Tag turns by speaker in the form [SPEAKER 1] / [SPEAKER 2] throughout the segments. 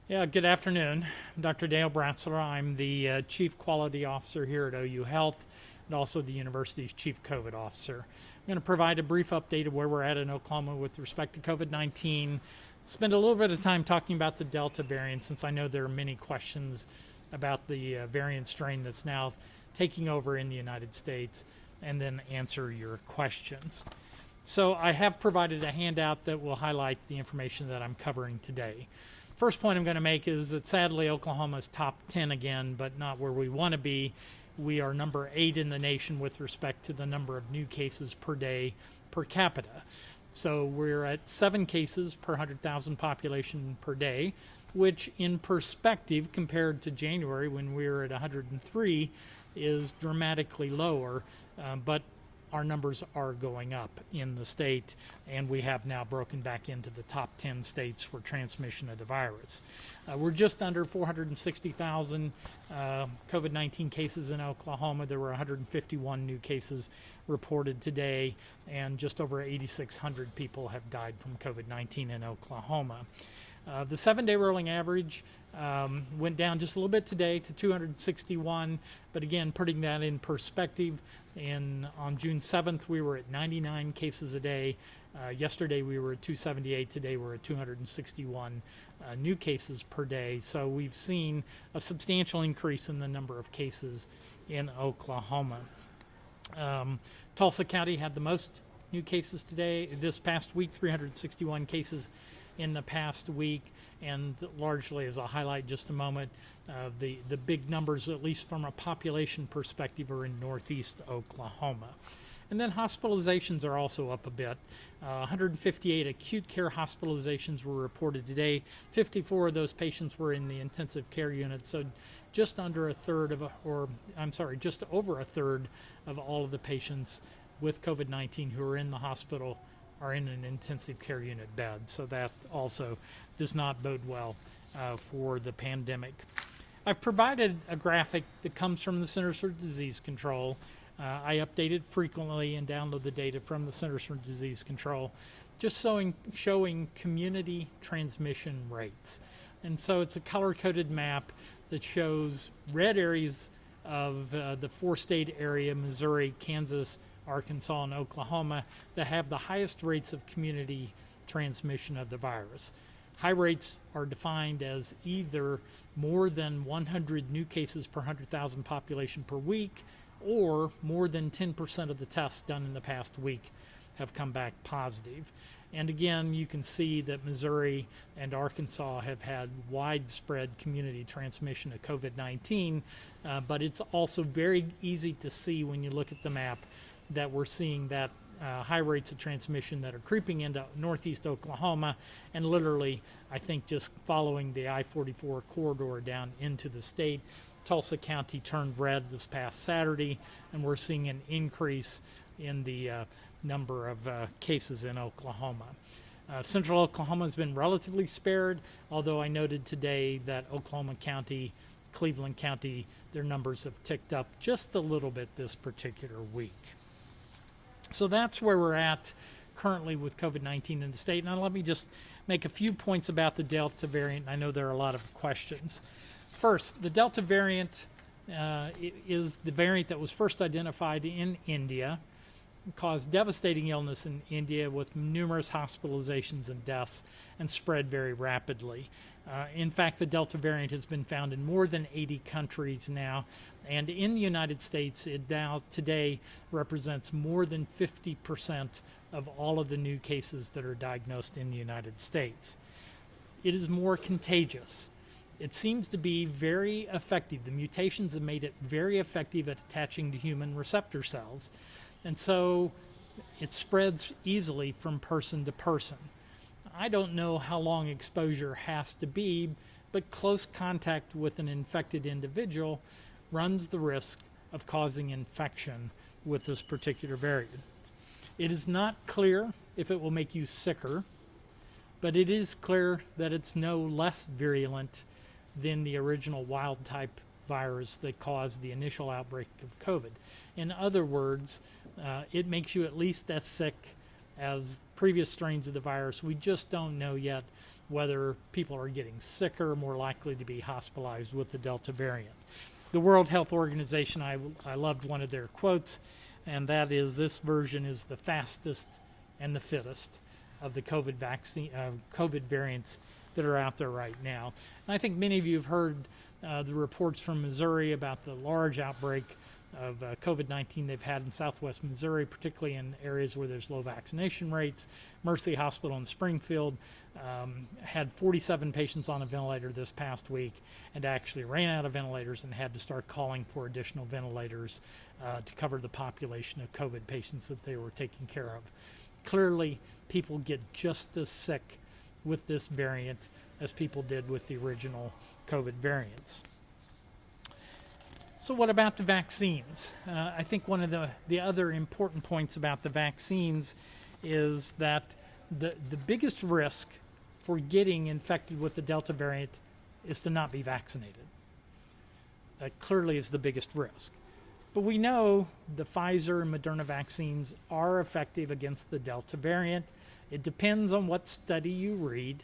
[SPEAKER 1] Yeah, good afternoon. I'm Dr. Dale Bratzler. I'm the Chief Quality Officer here at OU Health and also the university's Chief COVID Officer. I'm going to provide a brief update of where we're at in Oklahoma with respect to COVID-19. Spend a little bit of time talking about the Delta variant since I know there are many questions about the variant strain that's now taking over in the United States, and then answer your questions. So I have provided a handout that will highlight the information that I'm covering today. First point I'm going to make is that sadly Oklahoma's top 10 again, but not where we want to be. We are number 8 in the nation with respect to the number of new cases per day per capita. So we're at 7 cases per 100,000 population per day, which in perspective compared to January when we were at 103 is dramatically lower, but our numbers are going up in the state, and we have now broken back into the top 10 states for transmission of the virus. We're just under 460,000 COVID-19 cases in Oklahoma. There were 151 new cases reported today, and just over 8,600 people have died from COVID-19 in Oklahoma. The 7-day rolling average went down just a little bit today to 261, but again, putting that in perspective, on June 7th, we were at 99 cases a day. Yesterday, we were at 278. Today, we're at 261 new cases per day. So we've seen a substantial increase in the number of cases in Oklahoma. Tulsa County had the most new cases today. This past week, 361 cases in the past week, and largely, as I'll highlight in just a moment, the big numbers, at least from a population perspective, are in northeast Oklahoma. And then hospitalizations are also up a bit. 158 acute care hospitalizations were reported today. 54 of those patients were in the intensive care unit, so just under a third of, just over a third of all of the patients with COVID-19 who are in the hospital are in an intensive care unit bed. So that also does not bode well for the pandemic. I've provided a graphic that comes from the Centers for Disease Control. I update it frequently and download the data from the Centers for Disease Control, just showing community transmission rates. And so it's a color-coded map that shows red areas of the 4-state area, Missouri, Kansas, Arkansas, and Oklahoma, that have the highest rates of community transmission of the virus. High rates are defined as either more than 100 new cases per 100,000 population per week, or more than 10% of the tests done in the past week have come back positive. And again, you can see that Missouri and Arkansas have had widespread community transmission of COVID-19, but it's also very easy to see when you look at the map that we're seeing that high rates of transmission that are creeping into northeast Oklahoma, and literally, I think just following the I-44 corridor down into the state. Tulsa County turned red this past Saturday, and we're seeing an increase in the number of cases in Oklahoma. Central Oklahoma has been relatively spared, although I noted today that Oklahoma County, Cleveland County, their numbers have ticked up just a little bit this particular week. So that's where we're at currently with COVID-19 in the state. Now let me just make a few points about the Delta variant. I know there are a lot of questions. First, the Delta variant is the variant that was first identified in India, caused devastating illness in India with numerous hospitalizations and deaths, and spread very rapidly. In fact, the Delta variant has been found in more than 80 countries now, and in the United States, it now today represents more than 50% of all of the new cases that are diagnosed in the United States. It is more contagious. It seems to be very effective. The mutations have made it very effective at attaching to human receptor cells, and so it spreads easily from person to person. I don't know how long exposure has to be, but close contact with an infected individual runs the risk of causing infection with this particular variant. It is not clear if it will make you sicker, but it is clear that it's no less virulent than the original wild type virus that caused the initial outbreak of COVID. In other words, it makes you at least as sick as previous strains of the virus. We just don't know yet whether people are getting sicker, more likely to be hospitalized with the Delta variant. The World Health Organization, I loved one of their quotes, and that is, this version is the fastest and the fittest of the COVID variants that are out there right now. And I think many of you have heard the reports from Missouri about the large outbreak of COVID-19 they've had in southwest Missouri, particularly in areas where there's low vaccination rates. Mercy Hospital in Springfield had 47 patients on a ventilator this past week and actually ran out of ventilators and had to start calling for additional ventilators to cover the population of COVID patients that they were taking care of. Clearly, people get just as sick with this variant as people did with the original COVID variants. So what about the vaccines? I think one of the other important points about the vaccines is that the biggest risk for getting infected with the Delta variant is to not be vaccinated. That clearly is the biggest risk. But we know the Pfizer and Moderna vaccines are effective against the Delta variant. It depends on what study you read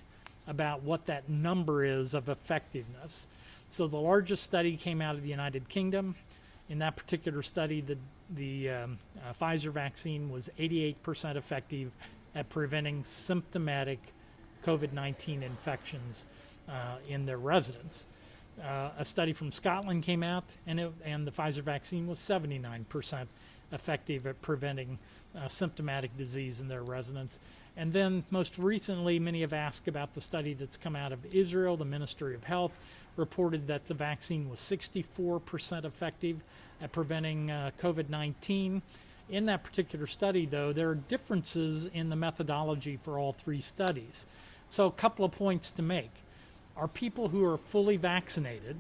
[SPEAKER 1] about what that number is of effectiveness. So the largest study came out of the United Kingdom. In that particular study, the Pfizer vaccine was 88% effective at preventing symptomatic COVID-19 infections in their residents. A study from Scotland came out, and the Pfizer vaccine was 79% effective at preventing symptomatic disease in their residents. And then most recently, many have asked about the study that's come out of Israel. The Ministry of Health reported that the vaccine was 64% effective at preventing COVID-19. In that particular study, though, there are differences in the methodology for all three studies. So a couple of points to make. Are people who are fully vaccinated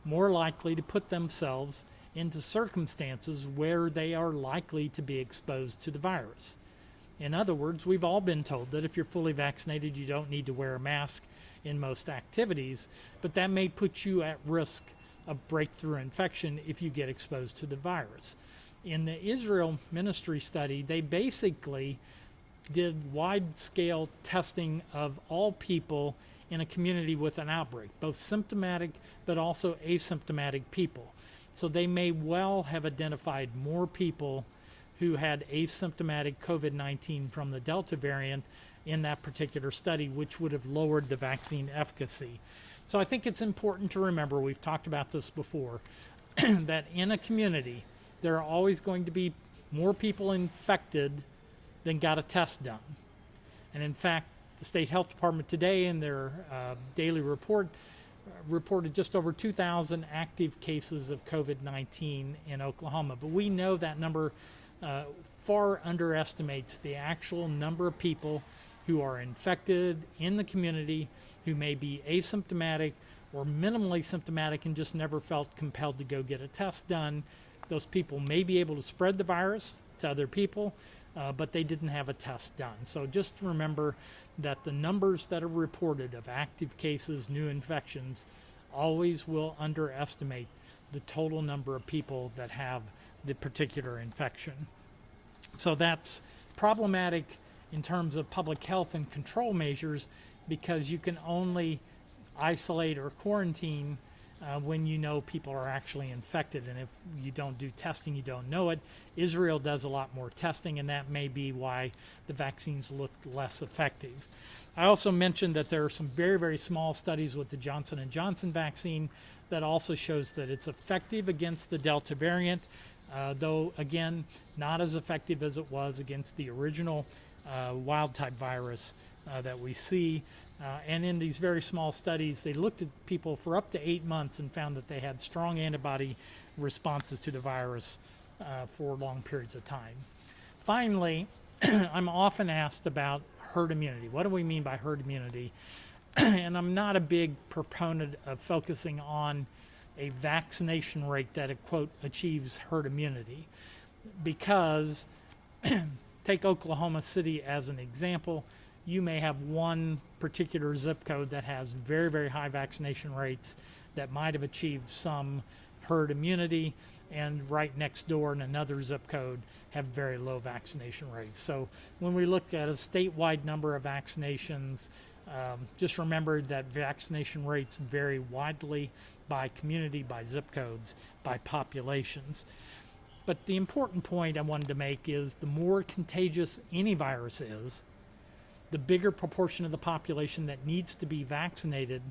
[SPEAKER 1] more likely to put themselves into circumstances where they are likely to be exposed to the virus? In other words, we've all been told that if you're fully vaccinated, you don't need to wear a mask in most activities, but that may put you at risk of breakthrough infection if you get exposed to the virus. In the Israel ministry study, they basically did wide-scale testing of all people in a community with an outbreak, both symptomatic but also asymptomatic people. So they may well have identified more people who had asymptomatic COVID-19 from the Delta variant in that particular study, which would have lowered the vaccine efficacy. So I think it's important to remember, we've talked about this before, that in a community, there are always going to be more people infected than got a test done. And in fact, the State Health Department today in their daily report reported just over 2,000 active cases of COVID-19 in Oklahoma. But we know that number far underestimates the actual number of people who are infected in the community who may be asymptomatic or minimally symptomatic and just never felt compelled to go get a test done. Those people may be able to spread the virus to other people, but they didn't have a test done. So just remember that the numbers that are reported of active cases, new infections, always will underestimate the total number of people that have the particular infection. So that's problematic in terms of public health and control measures, because you can only isolate or quarantine when you know people are actually infected. And if you don't do testing, you don't know it. Israel does a lot more testing, and that may be why the vaccines look less effective. I also mentioned that there are some very, very small studies with the Johnson & Johnson vaccine that also shows that it's effective against the Delta variant, though, again, not as effective as it was against the original wild-type virus that we see. And in these very small studies, they looked at people for up to 8 months and found that they had strong antibody responses to the virus for long periods of time. Finally, I'm often asked about herd immunity. What do we mean by herd immunity? And I'm not a big proponent of focusing on a vaccination rate that, quote, achieves herd immunity, because take Oklahoma City as an example. You may have one particular zip code that has very, very high vaccination rates that might have achieved some herd immunity, and right next door in another zip code have very low vaccination rates. So when we looked at a statewide number of vaccinations, just remember that vaccination rates vary widely by community, by zip codes, by populations. But the important point I wanted to make is the more contagious any virus is, the bigger proportion of the population that needs to be vaccinated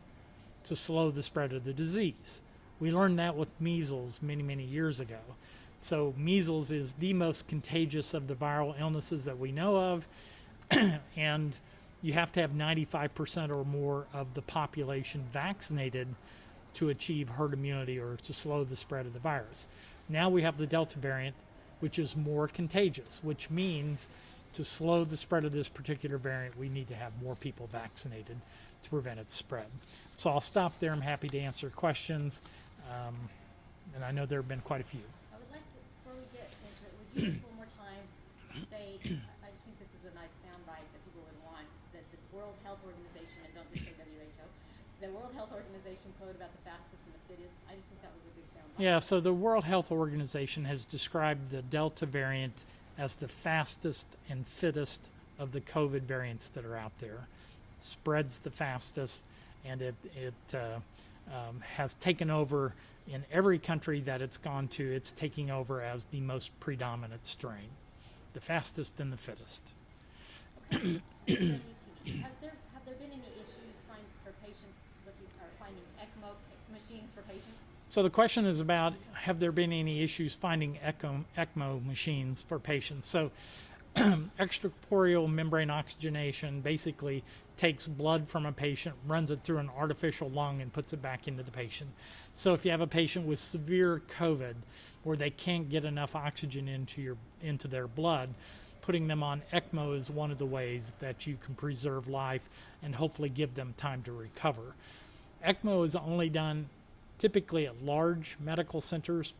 [SPEAKER 1] to slow the spread of the disease. We learned that with measles many, many years ago. So measles is the most contagious of the viral illnesses that we know of, and you have to have 95% or more of the population vaccinated to achieve herd immunity or to slow the spread of the virus. Now we have the Delta variant, which is more contagious, which means to slow the spread of this particular variant, we need to have more people vaccinated to prevent its spread. So I'll stop there. I'm happy to answer questions. And I know there have been quite a few.
[SPEAKER 2] I would like to, before we get into it, would you just one more time say, I just think this is a nice soundbite that people would want, that the World Health Organization, and don't just say WHO, the World Health Organization quote about the fastest and the fittest, I just think that was a big soundbite.
[SPEAKER 1] Yeah, so the World Health Organization has described the Delta variant as the fastest and fittest of the COVID variants that are out there. Spreads the fastest, and it has taken over in every country that it's gone to. It's taking over as the most predominant strain, the fastest and the fittest.
[SPEAKER 2] Okay. Have there been any issues for patients finding ECMO machines for patients?
[SPEAKER 1] So the question is about, have there been any issues finding ECMO machines for patients? So extracorporeal membrane oxygenation basically takes blood from a patient, runs it through an artificial lung, and puts it back into the patient. So if you have a patient with severe COVID where they can't get enough oxygen into their blood, putting them on ECMO is one of the ways that you can preserve life and hopefully give them time to recover. ECMO is only done typically at large medical centers,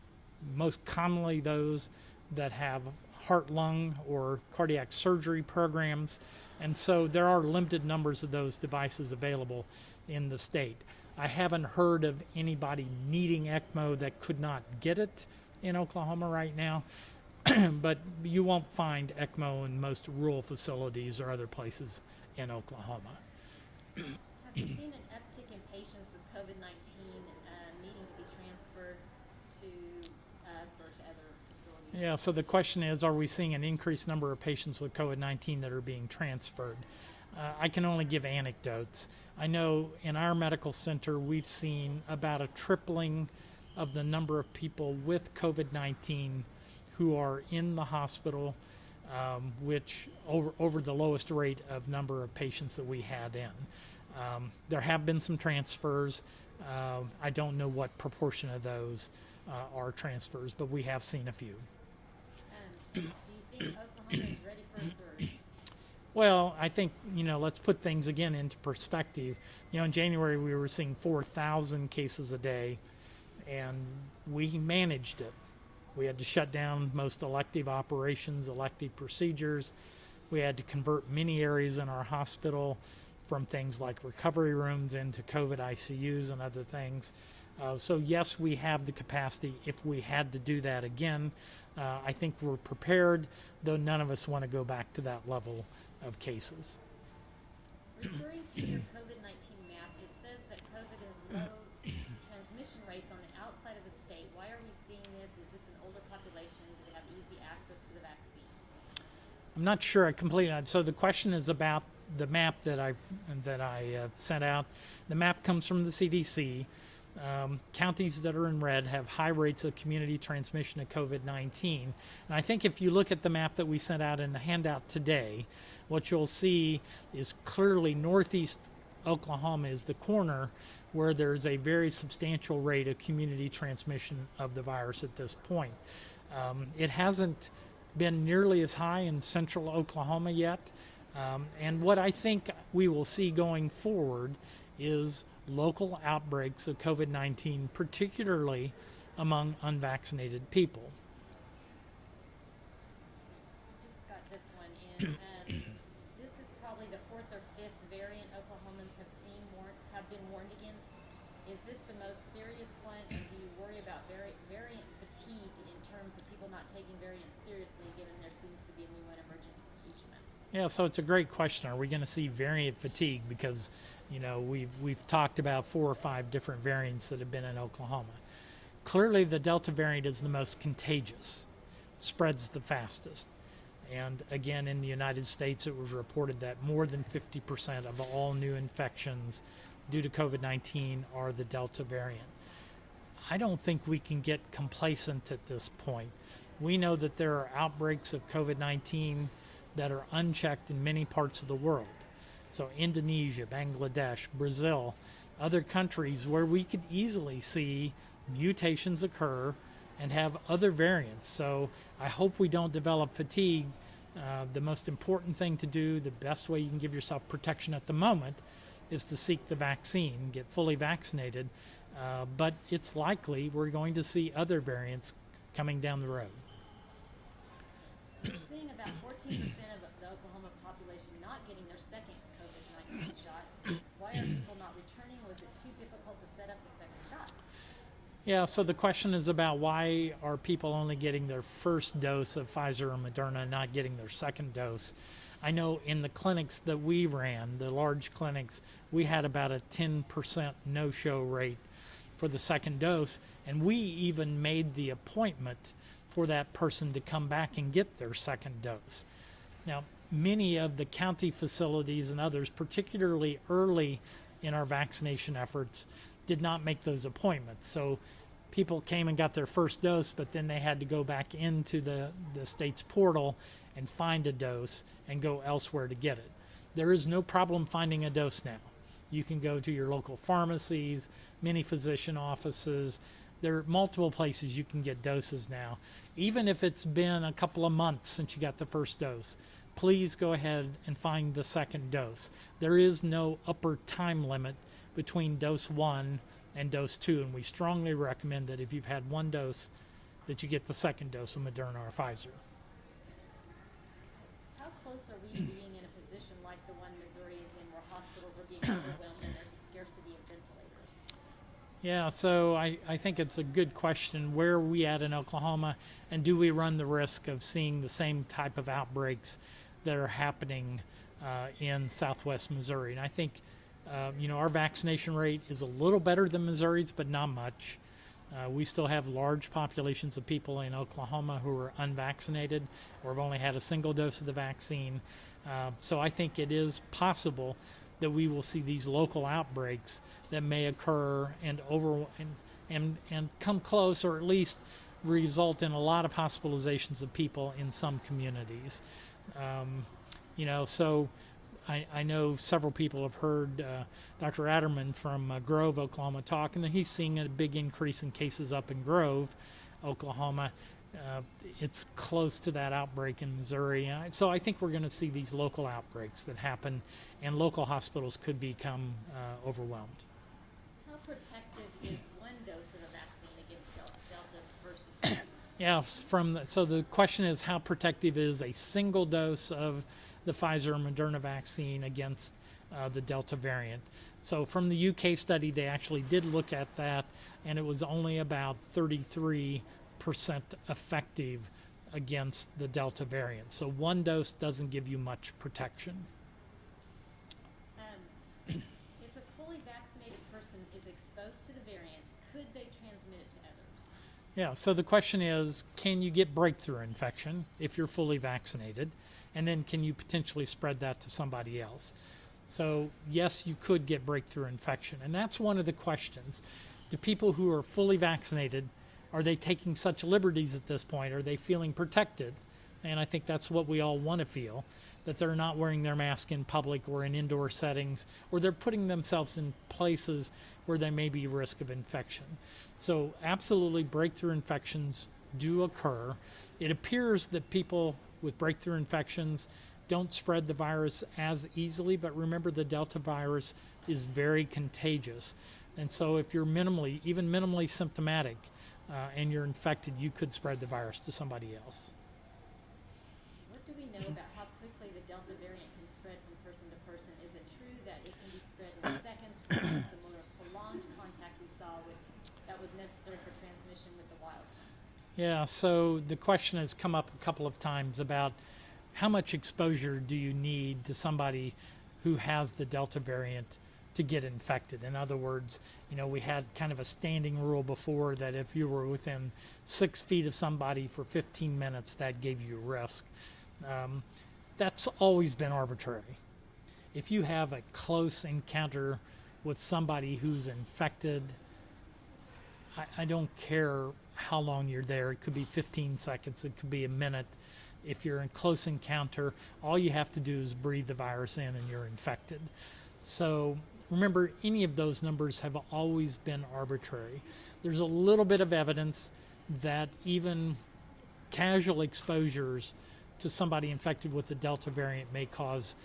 [SPEAKER 1] most commonly those that have heart-lung or cardiac surgery programs, and so there are limited numbers of those devices available in the state. I haven't heard of anybody needing ECMO that could not get it in Oklahoma right now, but you won't find ECMO in most rural facilities or other places in Oklahoma.
[SPEAKER 2] Have you seen an uptick in patients with COVID-19 needing to be transferred to us or to other facilities?
[SPEAKER 1] Yeah, so the question is, are we seeing an increased number of patients with COVID-19 that are being transferred? I can only give anecdotes. I know in our medical center, we've seen about a tripling of the number of people with COVID-19 who are in the hospital, which over the lowest rate of number of patients that we had in. There have been some transfers. I don't know what proportion of those are transfers, but we have seen a few.
[SPEAKER 2] Do you think Oklahoma is ready for a surge?
[SPEAKER 1] Well, I think, let's put things again into perspective. In January we were seeing 4,000 cases a day, and we managed it. We had to shut down most elective operations, elective procedures. We had to convert many areas in our hospital from things like recovery rooms into COVID ICUs and other things. So yes, we have the capacity if we had to do that again. I think we're prepared, though none of us want to go back to that level of cases.
[SPEAKER 2] Referring to your COVID-19 map, it says that COVID has low transmission rates on the outside of the state. Why are we seeing this? Is this an older population? Do they have easy access to the vaccine?
[SPEAKER 1] I'm not sure I completely. So the question is about the map that I sent out. The map comes from the CDC. Counties that are in red have high rates of community transmission of COVID-19. And I think if you look at the map that we sent out in the handout today, what you'll see is clearly northeast Oklahoma is the corner where there's a very substantial rate of community transmission of the virus at this point. It hasn't been nearly as high in central Oklahoma yet. And what I think we will see going forward is local outbreaks of COVID-19, particularly among unvaccinated people.
[SPEAKER 2] Just got this one in. This is probably the 4th or 5th variant Oklahomans have been warned against. Is this the most serious one, and do you worry about variant fatigue in terms of people not taking variants seriously, given there seems to be a new one emerging each month?
[SPEAKER 1] Yeah, so it's a great question. Are we going to see variant fatigue? Because, you know, we've talked about 4 or 5 different variants that have been in Oklahoma. Clearly, the Delta variant is the most contagious, spreads the fastest. And again, in the United States, it was reported that more than 50% of all new infections due to COVID-19 are the Delta variant. I don't think we can get complacent at this point. We know that there are outbreaks of COVID-19 that are unchecked in many parts of the world. So Indonesia, Bangladesh, Brazil, other countries where we could easily see mutations occur and have other variants. So I hope we don't develop fatigue. The most important thing to do, the best way you can give yourself protection at the moment, is to seek the vaccine, get fully vaccinated. But it's likely we're going to see other variants coming down the road.
[SPEAKER 2] We're seeing about 14% of the Oklahoma population not getting their second COVID-19 shot. Why are people not returning? Was it too difficult to set up the second shot?
[SPEAKER 1] Yeah, so the question is about why are people only getting their first dose of Pfizer or Moderna, not getting their second dose. I know in the clinics that we ran, the large clinics, we had about a 10% no-show rate for the second dose, and we even made the appointment for that person to come back and get their second dose. Now, many of the county facilities and others, particularly early in our vaccination efforts, did not make those appointments. So people came and got their first dose, but then they had to go back into the state's portal and find a dose and go elsewhere to get it. There is no problem finding a dose now. You can go to your local pharmacies, many physician offices. There are multiple places you can get doses now. Even if it's been a couple of months since you got the first dose, please go ahead and find the second dose. There is no upper time limit between dose 1 and dose 2, and we strongly recommend that if you've had one dose, that you get the second dose of Moderna or Pfizer.
[SPEAKER 2] How close are we to being in a position like the one Missouri is in, where hospitals are being overwhelmed and there's a scarcity of ventilators?
[SPEAKER 1] Yeah, so I think it's a good question. Where are we at in Oklahoma, and do we run the risk of seeing the same type of outbreaks that are happening in southwest Missouri? And I think our vaccination rate is a little better than Missouri's, but not much. We still have large populations of people in Oklahoma who are unvaccinated or have only had a single dose of the vaccine. So I think it is possible that we will see these local outbreaks that may occur and come close, or at least result in a lot of hospitalizations of people in some communities. So I know several people have heard Dr. Adderman from Grove, Oklahoma, talk, and he's seeing a big increase in cases up in Grove, Oklahoma. It's close to that outbreak in Missouri. So I think we're going to see these local outbreaks that happen, and local hospitals could become overwhelmed.
[SPEAKER 2] How protective is one dose of a vaccine against Delta versus two?
[SPEAKER 1] Yeah, so the question is, how protective is a single dose of the Pfizer and Moderna vaccine against the Delta variant? So from the UK study, they actually did look at that, and it was only about 33% effective against the Delta variant. So one dose doesn't give you much protection.
[SPEAKER 2] If a fully vaccinated person is exposed to the variant, could they transmit it to others?
[SPEAKER 1] Yeah, so the question is, can you get breakthrough infection if you're fully vaccinated? And then can you potentially spread that to somebody else? So yes, you could get breakthrough infection. And that's one of the questions. Do people who are fully vaccinated, are they taking such liberties at this point? Are they feeling protected? And I think that's what we all want to feel, that they're not wearing their mask in public or in indoor settings, or they're putting themselves in places where there may be risk of infection. So absolutely, breakthrough infections do occur. It appears that people with breakthrough infections don't spread the virus as easily, but remember, the Delta virus is very contagious. And so if you're even minimally symptomatic and you're infected, you could spread the virus to somebody else.
[SPEAKER 2] What do we know about how quickly the Delta variant can spread from person to person? Is it true that it can be spread in seconds versus the more prolonged contact is necessary for transmission with the wild?
[SPEAKER 1] Yeah, so the question has come up a couple of times about how much exposure do you need to somebody who has the Delta variant to get infected? In other words, we had kind of a standing rule before that if you were within 6 feet of somebody for 15 minutes, that gave you risk. That's always been arbitrary. If you have a close encounter with somebody who's infected, I don't care how long you're there. It could be 15 seconds, it could be a minute. If you're in close encounter, all you have to do is breathe the virus in and you're infected. So remember, any of those numbers have always been arbitrary. There's a little bit of evidence that even casual exposures to somebody infected with the Delta variant may cause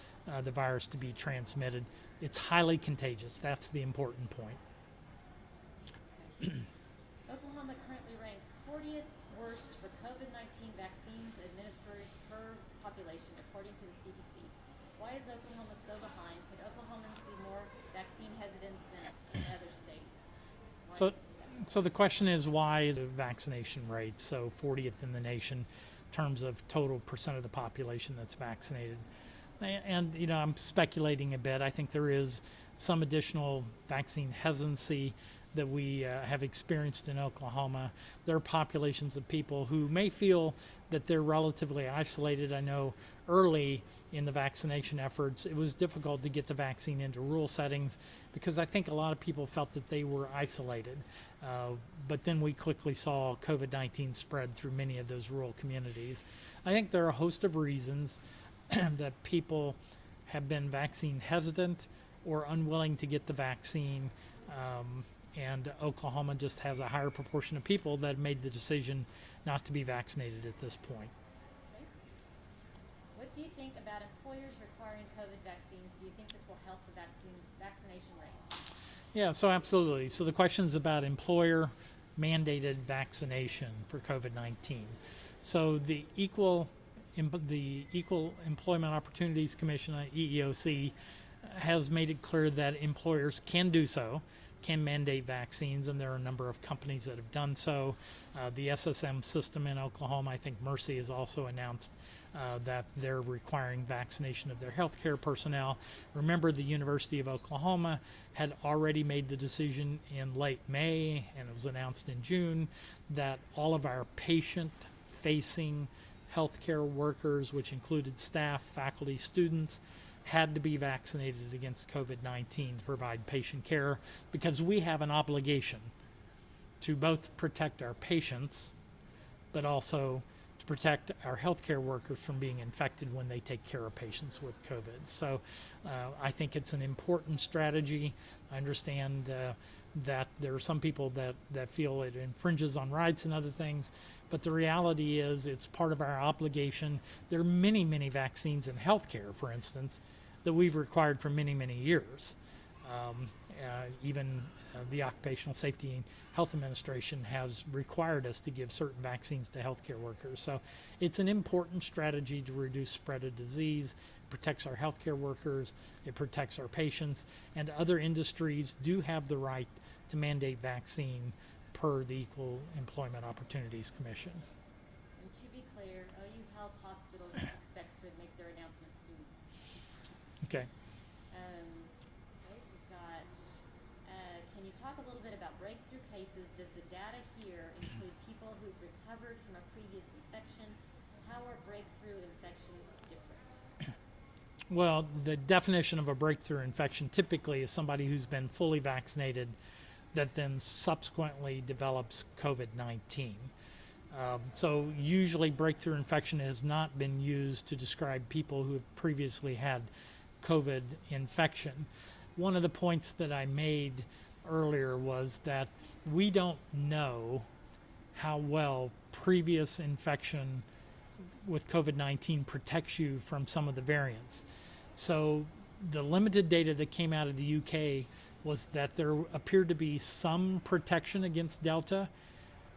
[SPEAKER 1] the virus to be transmitted. It's highly contagious. That's the important point.
[SPEAKER 2] Oklahoma currently ranks 40th worst for COVID-19 vaccines administered per population, according to the CDC. Why is Oklahoma so behind? Could Oklahomans be more vaccine hesitant than in other states?
[SPEAKER 1] So the question is, why is the vaccination rate so 40th in the nation in terms of total percent of the population that's vaccinated? And I'm speculating a bit. I think there is some additional vaccine hesitancy that we have experienced in Oklahoma. There are populations of people who may feel that they're relatively isolated. I know early in the vaccination efforts, it was difficult to get the vaccine into rural settings because I think a lot of people felt that they were isolated. But then we quickly saw COVID-19 spread through many of those rural communities. I think there are a host of reasons that people have been vaccine hesitant or unwilling to get the vaccine. And Oklahoma just has a higher proportion of people that made the decision not to be vaccinated at this point.
[SPEAKER 2] Okay. What do you think about employers requiring COVID vaccines? Do you think this will help the vaccination rates?
[SPEAKER 1] Yeah, so absolutely. So the question is about employer mandated vaccination for COVID-19. So the Equal Employment Opportunities Commission, EEOC, has made it clear that employers can do so, can mandate vaccines, and there are a number of companies that have done so. The SSM system in Oklahoma, I think Mercy has also announced that they're requiring vaccination of their healthcare personnel. Remember, the University of Oklahoma had already made the decision in late May, and it was announced in June, that all of our patient-facing healthcare workers, which included staff, faculty, students, had to be vaccinated against COVID-19 to provide patient care, because we have an obligation to both protect our patients, but also to protect our healthcare workers from being infected when they take care of patients with COVID. So I think it's an important strategy. I understand that there are some people that feel it infringes on rights and other things, but the reality is it's part of our obligation. There are many, many vaccines in healthcare, for instance, that we've required for many, many years. Even the Occupational Safety and Health Administration has required us to give certain vaccines to healthcare workers. So it's an important strategy to reduce spread of disease. It protects our healthcare workers, it protects our patients, and other industries do have the right to mandate vaccine per the Equal Employment Opportunities Commission.
[SPEAKER 2] And to be clear, OU Health Hospitals expects to make their announcements soon.
[SPEAKER 1] Okay.
[SPEAKER 2] We've got, can you talk a little bit about breakthrough cases? Does the data here include people who've recovered from a previous infection? How are breakthrough infections different?
[SPEAKER 1] Well, the definition of a breakthrough infection typically is somebody who's been fully vaccinated that then subsequently develops COVID-19. So usually breakthrough infection has not been used to describe people who have previously had COVID infection. One of the points that I made earlier was that we don't know how well previous infection with COVID-19 protects you from some of the variants. So the limited data that came out of the UK was that there appeared to be some protection against Delta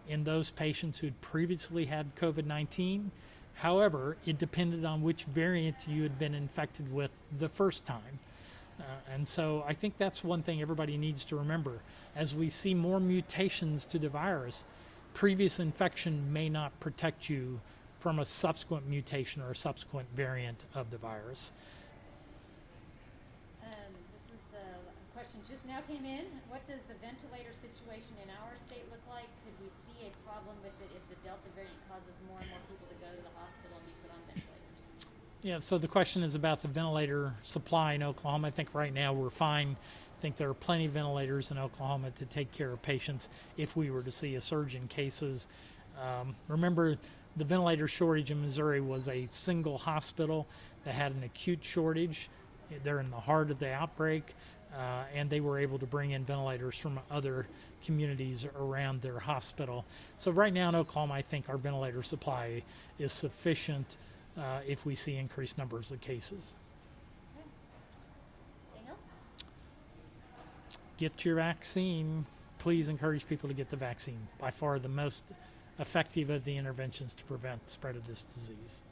[SPEAKER 1] in those patients who'd previously had COVID-19. However, it depended on which variant you had been infected with the first time. And so I think that's one thing everybody needs to remember. As we see more mutations to the virus, previous infection may not protect you from a subsequent mutation or a subsequent variant of the virus.
[SPEAKER 2] This is a question just now came in. What does the ventilator situation in our state look like? Could we see a problem with it if the Delta variant causes more and more people to go to the hospital and be put on ventilators?
[SPEAKER 1] Yeah, so the question is about the ventilator supply in Oklahoma. I think right now we're fine. I think there are plenty of ventilators in Oklahoma to take care of patients if we were to see a surge in cases. Remember, the ventilator shortage in Missouri was a single hospital that had an acute shortage. They're in the heart of the outbreak, and they were able to bring in ventilators from other communities around their hospital. So right now in Oklahoma, I think our ventilator supply is sufficient if we see increased numbers of cases.
[SPEAKER 2] Okay. Anything else?
[SPEAKER 1] Get your vaccine. Please encourage people to get the vaccine. By far the most effective of the interventions to prevent the spread of this disease.